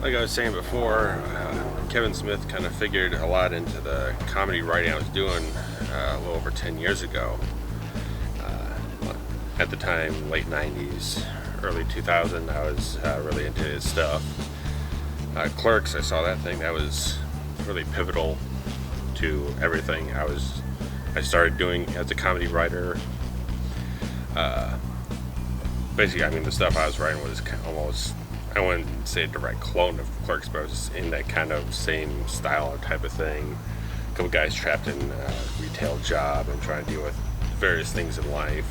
Like I was saying before, Kevin Smith kind of figured a lot into the comedy writing I was doing a little over 10 years ago. At the time, late 90s, early 2000, I was really into his stuff. Clerks, I saw that thing. That was really pivotal to everything I started doing as a comedy writer. Basically, I mean, the stuff I was writing was almost, I wouldn't say a direct clone of Clerks, but it was in that kind of same style or type of thing. A couple guys trapped in a retail job and trying to deal with various things in life.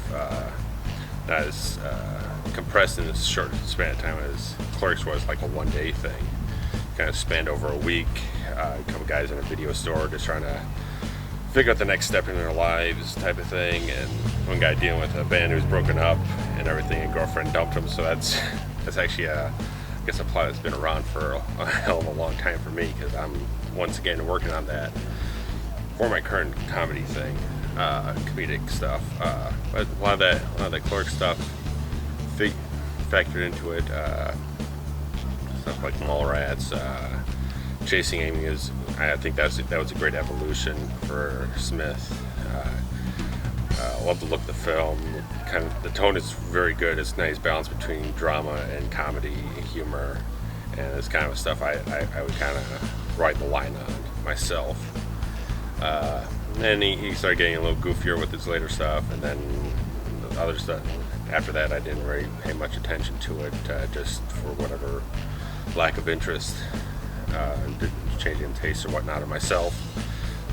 Not as compressed in a short span of time as Clerks was, like a one-day thing. Kind of spanned over a week. A couple guys in a video store just trying to figure out the next step in their lives type of thing, and one guy dealing with a band who's broken up and everything, and girlfriend dumped him. So that's actually I guess a plot that's been around for a hell of a long time for me, because I'm once again working on that for my current comedy thing, comedic stuff. But a lot of that Clerk stuff factored into it. Stuff like Mallrats, Chasing Amy I think that was a great evolution for Smith. I love the look of the film. Kind of the tone is very good. It's a nice balance between drama and comedy, humor, and it's kind of stuff I would kind of write the line on myself. And he started getting a little goofier with his later stuff, and then the other stuff after that I didn't really pay much attention to it, just for whatever lack of interest, changing taste or whatnot of myself.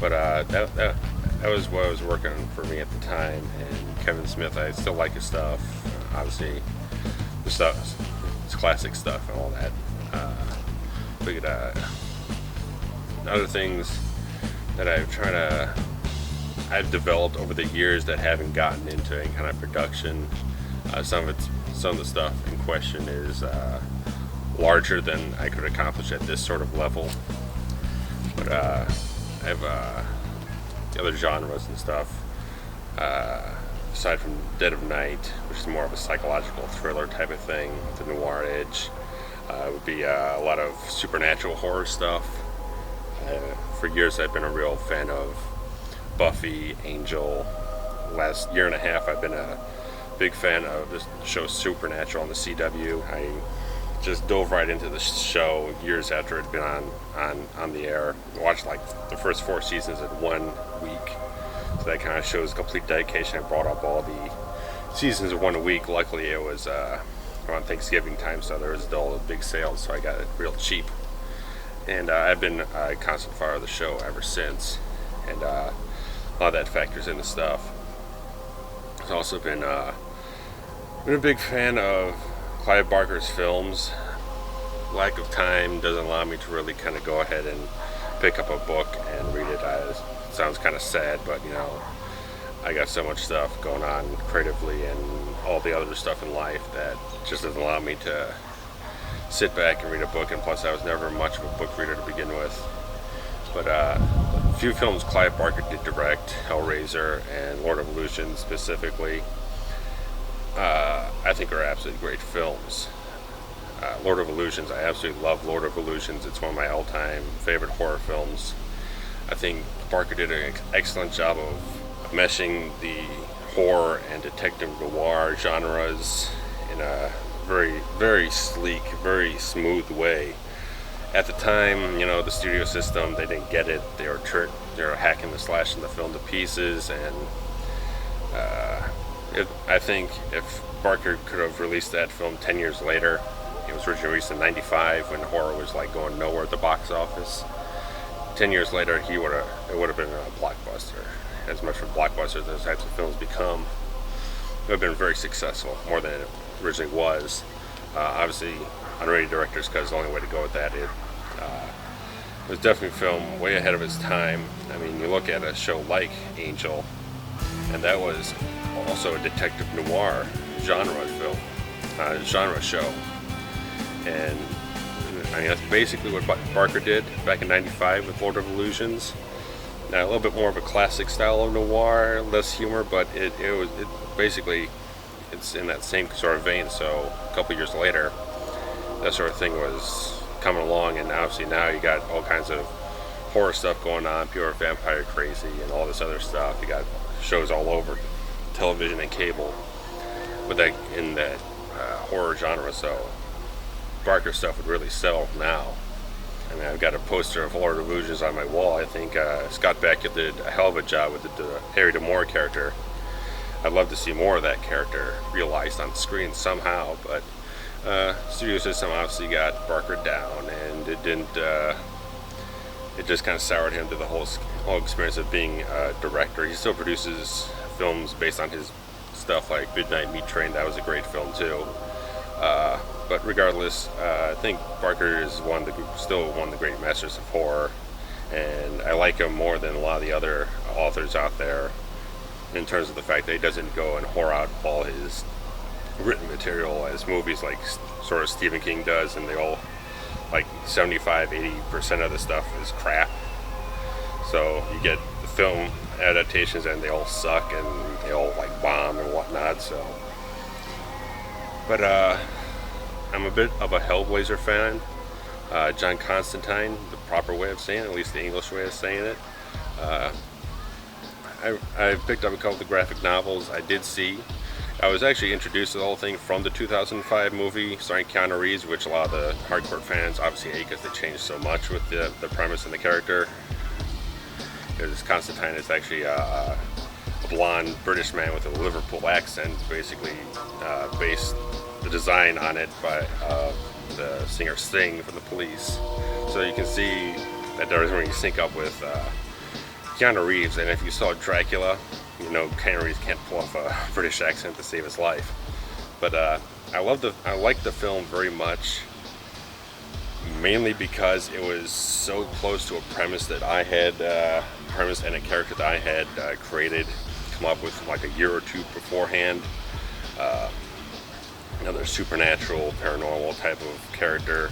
But that was what was working for me at the time. And Kevin Smith, I still like his stuff. Obviously, the stuff, it's classic stuff and all that. Look at other things that I've developed over the years that haven't gotten into any kind of production. Some of the stuff in question is larger than I could accomplish at this sort of level. But I have the other genres and stuff. Aside from Dead of Night, which is more of a psychological thriller type of thing, the noir edge, would be a lot of supernatural horror stuff. For years I've been a real fan of Buffy, Angel. Last year and a half I've been a big fan of the show Supernatural on the CW. I just dove right into the show years after it had been on the air. I watched like the first 4 seasons in 1 week. So that kind of shows complete dedication. I brought up all the seasons in 1 week. Luckily it was around Thanksgiving time, so there was all the big sales, so I got it real cheap. And I've been a constant follower of the show ever since. And a lot of that factors into stuff. I've also been a big fan of Clive Barker's films. Lack of time doesn't allow me to really kind of go ahead and pick up a book and read it. It sounds kind of sad, but you know, I got so much stuff going on creatively and all the other stuff in life that just doesn't allow me to sit back and read a book. And plus I was never much of a book reader to begin with. But a few films Clive Barker did direct, Hellraiser and Lord of Illusion specifically, I think are absolutely great films. Lord of Illusions, I absolutely love Lord of Illusions. It's one of my all-time favorite horror films. I think Barker did an excellent job of meshing the horror and detective noir genres in a very, very sleek, very smooth way. At the time, you know, the studio system, they didn't get it. They were hacking and slashing the film to pieces, and I think if Barker could have released that film 10 years later, it was originally released in '95 when horror was like going nowhere at the box office. 10 years later, it would have been a blockbuster. As much of a blockbuster as those types of films become, it would have been very successful, more than it originally was. Obviously, Unrated Director's Cut is the only way to go with that. It was definitely a film way ahead of its time. I mean, you look at a show like Angel, and that was also a detective noir genre show. And I mean, that's basically what Barker did back in '95 with Lord of Illusions. Now, a little bit more of a classic style of noir, less humor, but it basically, it's in that same sort of vein. So a couple years later, that sort of thing was coming along, and obviously now you got all kinds of horror stuff going on. People are vampire crazy and all this other stuff. You got shows all over television and cable, but that in that horror genre. So darker stuff would really sell now. I mean, I've got a poster of Lord of Illusions on my wall. I think Scott Bakula did a hell of a job with the Harry D'Amour character. I'd love to see more of that character realized on screen somehow, but studio system obviously got Barker down, and it didn't. It just kind of soured him to the whole experience of being a director. He still produces films based on his stuff, like Midnight Meat Train. That was a great film too. But regardless, I think Barker is still one of the great masters of horror, and I like him more than a lot of the other authors out there in terms of the fact that he doesn't go and whore out all his written material as movies like sort of Stephen King does, and they all, like 75-80% of the stuff is crap. So you get the film adaptations and they all suck and they all like bomb and whatnot. So, but I'm a bit of a Hellblazer fan. John Constantine, the proper way of saying it, at least the English way of saying it. I picked up a couple of the graphic novels. I was actually introduced to the whole thing from the 2005 movie starring Keanu Reeves, which a lot of the hardcore fans obviously hate because they changed so much with the premise and the character. Because Constantine is actually a blonde British man with a Liverpool accent, basically based the design on it by the singer Sting from the Police. So you can see that there doesn't really sync up with Keanu Reeves, and if you saw Dracula, you know Keanu Reeves can't pull off a British accent to save his life. But I like the film very much, mainly because it was so close to a premise that I had, premise and a character that I had created, come up with like a year or two beforehand. Another supernatural, paranormal type of character,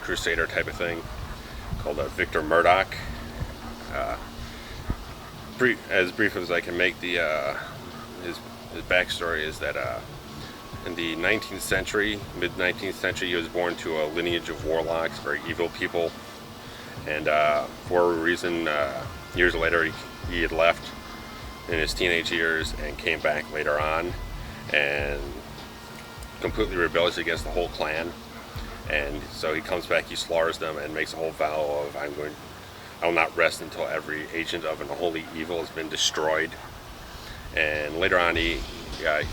crusader type of thing, called Victor Murdoch. As brief as I can make, his backstory is that in the 19th century, mid-19th century, he was born to a lineage of warlocks, very evil people, and for a reason, years later, he had left in his teenage years and came back later on, and completely rebellious against the whole clan. And so he comes back, he slaughters them, and makes a whole vow of, I will not rest until every agent of an unholy evil has been destroyed. And later on, he's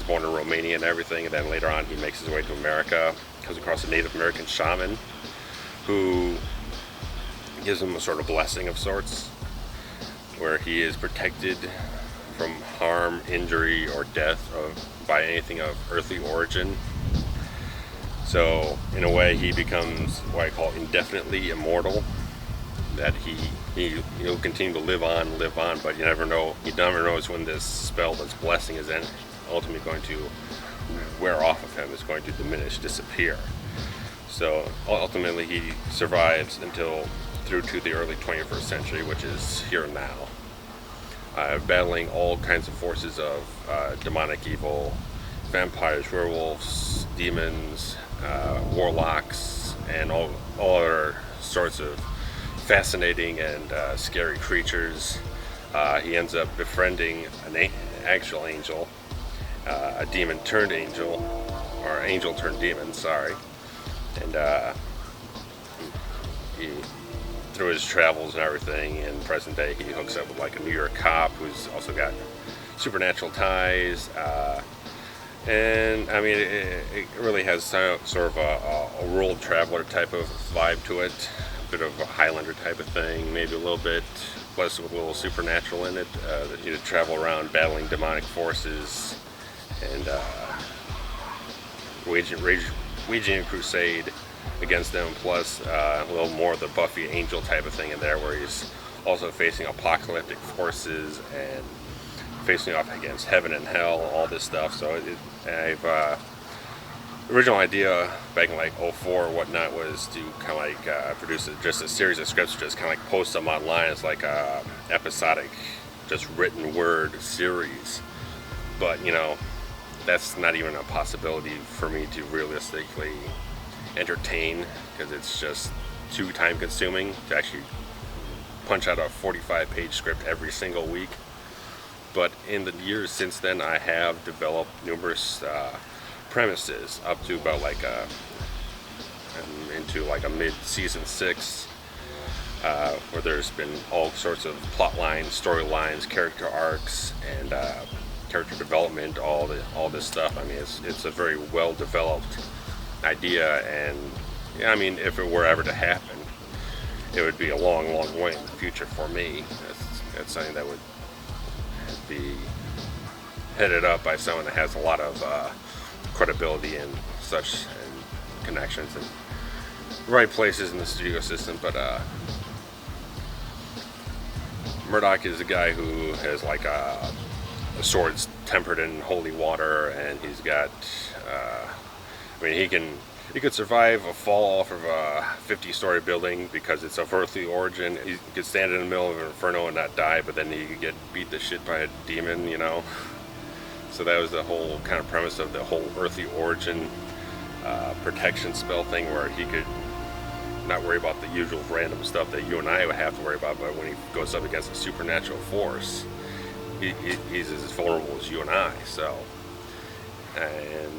born in Romania and everything, and then later on he makes his way to America, comes across a Native American shaman who gives him a sort of blessing of sorts, where he is protected from harm, injury, or death by anything of earthly origin. So in a way, he becomes what I call indefinitely immortal, that he'll continue to live on, but you never knows when this spell, this blessing, is ultimately going to wear off of him, is going to diminish, disappear. So ultimately he survives through to the early 21st century, which is here and now, battling all kinds of forces of demonic evil, vampires, werewolves, demons, warlocks, and all other sorts of fascinating and scary creatures. He ends up befriending an actual angel, a demon turned angel, or angel turned demon, sorry. And he, through his travels and everything, in present day, he hooks up with like a New York cop who's also got supernatural ties. And I mean, it really has sort of a world traveler type of vibe to it. Bit of a Highlander type of thing, maybe a little bit, plus with a little supernatural in it. That you travel around battling demonic forces and waging a crusade against them, plus a little more of the Buffy angel type of thing in there, where he's also facing apocalyptic forces and facing off against heaven and hell, all this stuff. So original idea back in like 04 or whatnot was to kind of like produce just a series of scripts, just kind of like post them online as like a episodic, just written word series. But you know, that's not even a possibility for me to realistically entertain, because it's just too time consuming to actually punch out a 45-page script every single week. But in the years since then, I have developed numerous premises up to about like into like a mid-season 6, where there's been all sorts of plot lines, storylines, character arcs, and character development, all this stuff. I mean, it's a very well developed idea, and yeah, I mean, if it were ever to happen, it would be a long, long way in the future for me. That's something that would be headed up by someone that has a lot of credibility and such, and connections and right places in the studio system. But Murdoch is a guy who has like a swords tempered in holy water, and he's got I mean, he could survive a fall off of a 50-story building because it's of earthly origin. He could stand in the middle of an inferno and not die, but then he could get beat the shit by a demon, you know. So that was the whole kind of premise of the whole earthly origin protection spell thing, where he could not worry about the usual random stuff that you and I would have to worry about, but when he goes up against a supernatural force, he's as vulnerable as you and I. So, and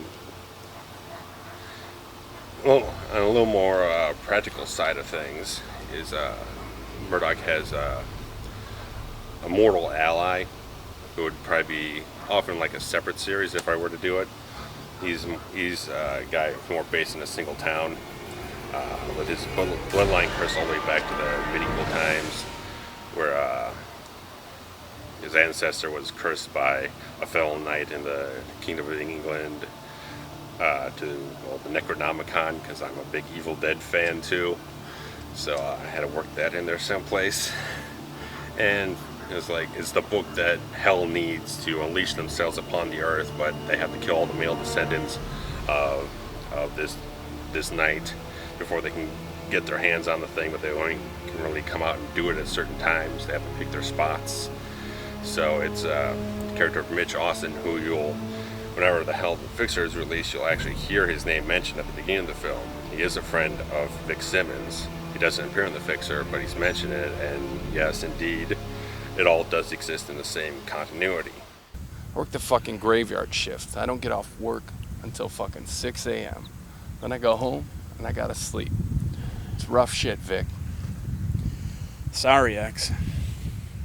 well, on a little more practical side of things is Murdoch has a mortal ally who would probably be often like a separate series if I were to do it. He's a guy more based in a single town, with his bloodline cursed all the way back to the medieval times, where his ancestor was cursed by a fellow knight in the Kingdom of England, to the Necronomicon, because I'm a big Evil Dead fan too, so I had to work that in there someplace. And it's the book that hell needs to unleash themselves upon the earth, but they have to kill all the male descendants of this knight before they can get their hands on the thing, but they only can really come out and do it at certain times. They have to pick their spots. So it's the character of Mitch Austin, who whenever the Hell Fixer is released, you'll actually hear his name mentioned at the beginning of the film. He is a friend of Vic Simmons. He doesn't appear in the Fixer, but he's mentioned it, and yes, indeed, it all does exist in the same continuity. I work the fucking graveyard shift. I don't get off work until fucking 6 a.m. Then I go home and I gotta sleep. It's rough shit, Vic. Sorry, X.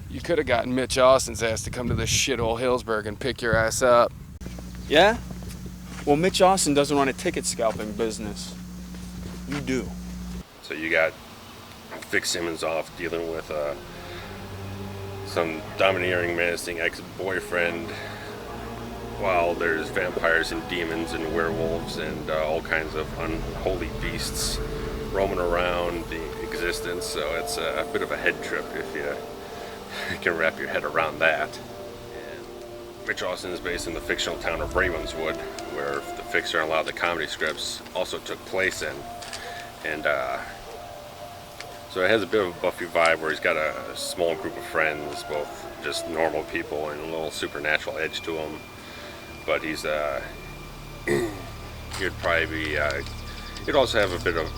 You could have gotten Mitch Austin's ass to come to this shithole Hillsburg and pick your ass up. Yeah? Well, Mitch Austin doesn't run a ticket scalping business. You do. So you got Vic Simmons off dealing with some domineering, menacing ex-boyfriend, while there's vampires and demons and werewolves and all kinds of unholy beasts roaming around the existence. So it's a bit of a head trip if you can wrap your head around that. And Mitch Austin is based in the fictional town of Ravenswood, where the Fixer and a lot of the comedy scripts also took place in. And so it has a bit of a Buffy vibe, where he's got a small group of friends, both just normal people and a little supernatural edge to him. But he's he'd probably be he'd also have a bit of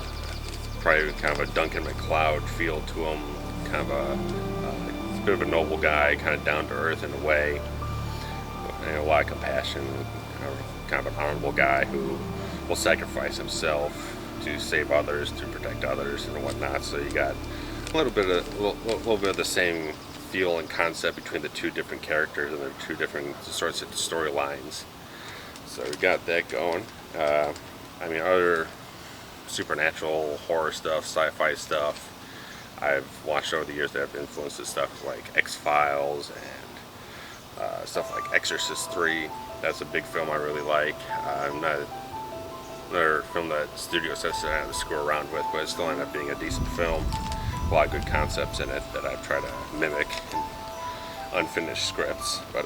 probably kind of a Duncan MacLeod feel to him, kind of a bit of a noble guy, kind of down to earth in a way, and a lot of compassion, kind of an honorable guy who will sacrifice himself to save others, to protect others, and whatnot. So you got a little bit of the same feel and concept between the two different characters and the two different sorts of storylines. So we got that going. I mean, other supernatural horror stuff, sci-fi stuff I've watched over the years that have influenced this stuff, like X-Files and stuff like Exorcist 3. That's a big film I really like. Another film that studio sets I had to screw around with, but it still ended up being a decent film. A lot of good concepts in it that I've tried to mimic in unfinished scripts. But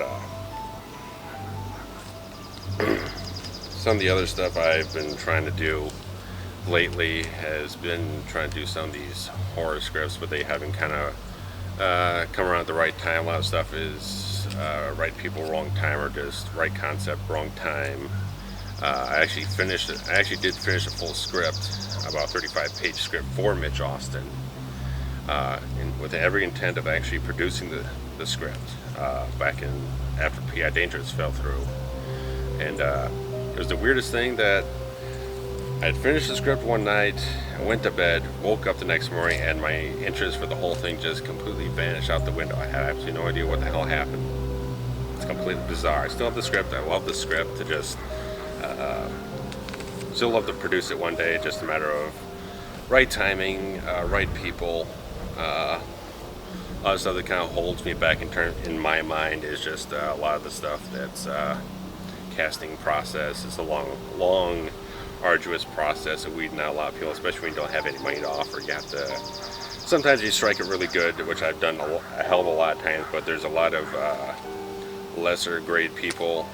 some of the other stuff I've been trying to do lately has been trying to do some of these horror scripts, but they haven't kind of come around at the right time. A lot of stuff is right people, wrong time, or just right concept, wrong time. I actually finished it. I actually did finish a full script, about 35-page script for Mitch Austin, with every intent of actually producing the script back in after P.I. Dangerous fell through. And it was the weirdest thing that I had finished the script one night, I went to bed, woke up the next morning, and my interest for the whole thing just completely vanished out the window. I had absolutely no idea what the hell happened. It's completely bizarre. I still have the script. I love the script. To just still love to produce it one day. Just a matter of right timing, right people. A lot of stuff that kind of holds me back in my mind is just a lot of the stuff that's casting process. It's a long, arduous process of weeding out a lot of people, especially when you don't have any money to offer. You have to. Sometimes you strike it really good, which I've done a hell of a lot of times, but there's a lot of lesser grade people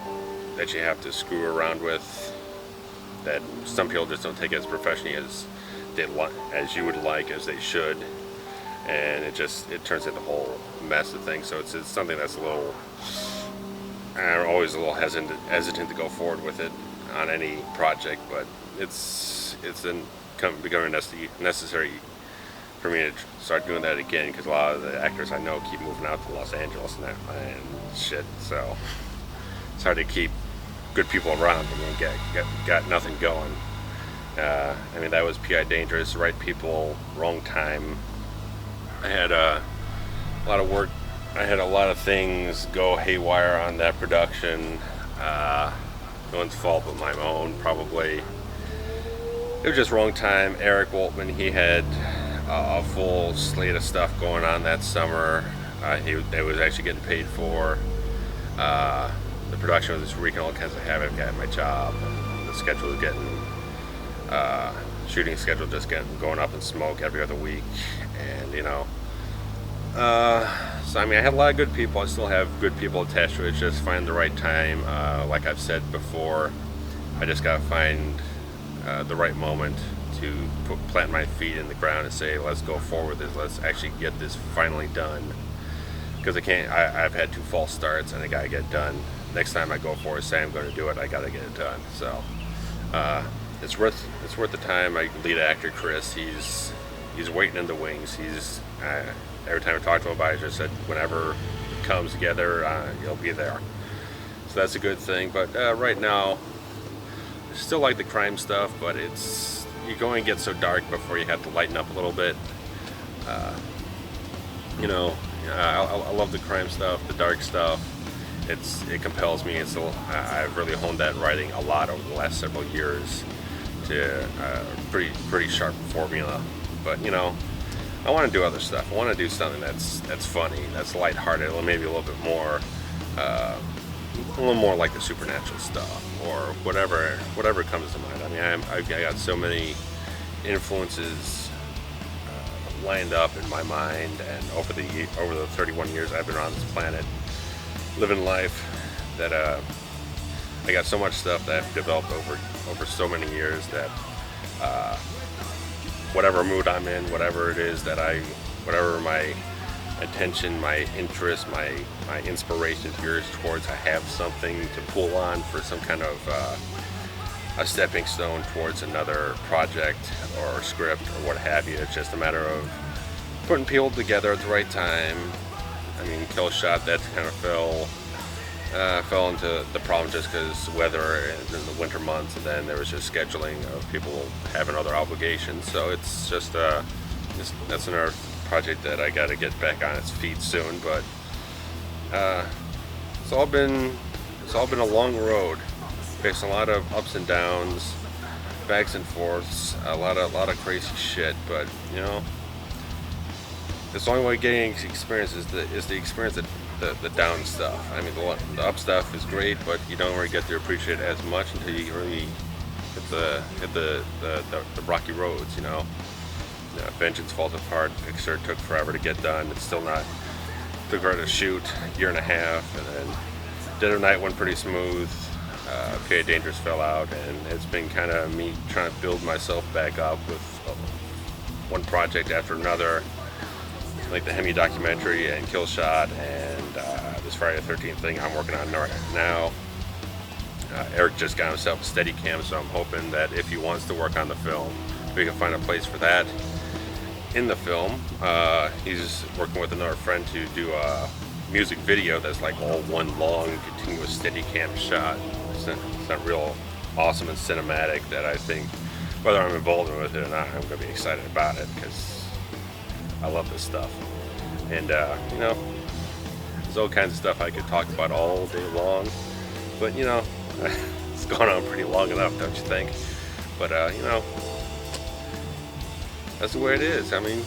that you have to screw around with that some people just don't take it as professionally as you would like, as they should, and it turns into a whole mess of things. So it's something that's I'm always a little hesitant to go forward with it on any project, but it's becoming necessary for me to start doing that again, because a lot of the actors I know keep moving out to Los Angeles and shit, so it's hard to keep good people around when you got nothing going. I mean, that was P.I. Dangerous, right people, wrong time. I had a lot of work. I had a lot of things go haywire on that production. No one's fault but my own, probably. It was just wrong time. Eric Woltman, he had a full slate of stuff going on that summer. They was actually getting paid for. The production was just wreaking all kinds of havoc at my job. The schedule was getting, shooting schedule just going up in smoke every other week, and so I mean, I had a lot of good people. I still have good people attached to it. Just find the right time. Like I've said before, I just gotta find the right moment to plant my feet in the ground and say, let's go forward with this. Let's actually get this finally done. Because I've had 2 false starts and I gotta get it done. Next time I go forward, say I'm going to do it, I gotta get it done. So it's worth the time. My lead actor Chris, he's waiting in the wings. Every time I talk to him about it, I just said whenever it comes together, he'll be there. So that's a good thing. But right now, I still like the crime stuff, but you go and get so dark before you have to lighten up a little bit. I love the crime stuff, the dark stuff. It compels me. I've really honed that writing a lot over the last several years to pretty sharp formula. But I want to do other stuff. I want to do something that's funny, that's lighthearted, or maybe a little bit more, a little more like the supernatural stuff, or whatever comes to mind. I mean, I got so many influences lined up in my mind, and over the 31 years I've been on this planet, living life, that I got so much stuff that I've developed over so many years that. Whatever mood I'm in, whatever it is whatever my attention, my interest, my inspiration veers towards, I have something to pull on for some kind of a stepping stone towards another project or script or what have you. It's just a matter of putting people together at the right time. I mean, Kill Shot, that kind of fell into the problem just because weather in the winter months, and then there was just scheduling of people having other obligations. So it's just that's another project that I got to get back on its feet soon. But it's all been a long road, faced a lot of ups and downs, backs and forths, a lot of crazy shit. But it's the only way getting experience is the experience that. The down stuff. I mean, the up stuff is great, but you don't really get to appreciate it as much until you really hit the rocky roads. Vengeance falls apart. Picture took forever to get done. It's still not. Took forever to shoot, a year and a half, and then Dead of Night went pretty smooth. P.I. Dangerous fell out, and it's been kind of me trying to build myself back up with one project after another. Like the Hemi documentary and Kill Shot and this Friday the 13th thing I'm working on right now. Eric just got himself a Steadicam, so I'm hoping that if he wants to work on the film, we can find a place for that in the film. He's working with another friend to do a music video that's like all one long continuous Steadicam shot. It's not real awesome and cinematic that I think, whether I'm involved with it or not, I'm going to be excited about it because I love this stuff. And you know, there's all kinds of stuff I could talk about all day long, but you know, it's gone on pretty long enough, don't you think? But you know, that's the way it is. I mean,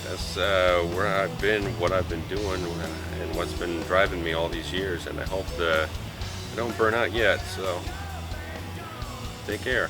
that's where I've been, what I've been doing, and what's been driving me all these years. And I hope that I don't burn out yet. So take care.